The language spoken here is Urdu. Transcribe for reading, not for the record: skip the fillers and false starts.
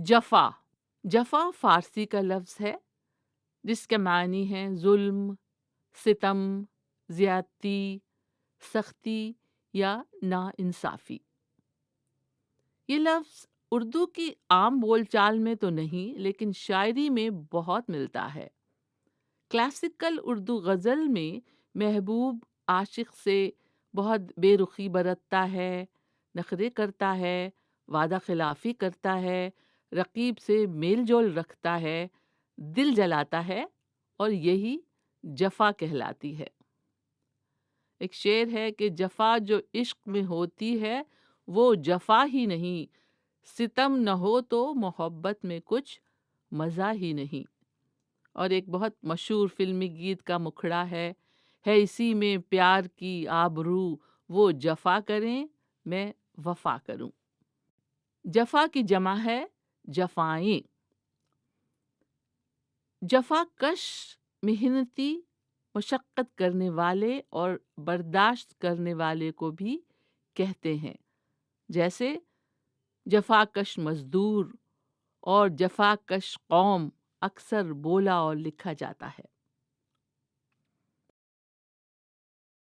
جفا جفا فارسی کا لفظ ہے جس کے معنی ہیں ظلم، ستم، زیادتی، سختی یا ناانصافی۔ یہ لفظ اردو کی عام بول چال میں تو نہیں لیکن شاعری میں بہت ملتا ہے۔ کلاسیکل اردو غزل میں محبوب عاشق سے بہت بے رخی برتتا ہے، نخرے کرتا ہے، وعدہ خلافی کرتا ہے، رقیب سے میل جول رکھتا ہے، دل جلاتا ہے اور یہی جفا کہلاتی ہے۔ ایک شعر ہے کہ جفا جو عشق میں ہوتی ہے وہ جفا ہی نہیں، ستم نہ ہو تو محبت میں کچھ مزہ ہی نہیں۔ اور ایک بہت مشہور فلمی گیت کا مکھڑا ہے اسی میں پیار کی آبرو، وہ جفا کریں میں وفا کروں۔ جفا کی جمع ہے جفائیں۔ جفا کش محنتی، مشقت کرنے والے اور برداشت کرنے والے کو بھی کہتے ہیں، جیسے جفا کش مزدور اور جفا کش قوم اکثر بولا اور لکھا جاتا ہے۔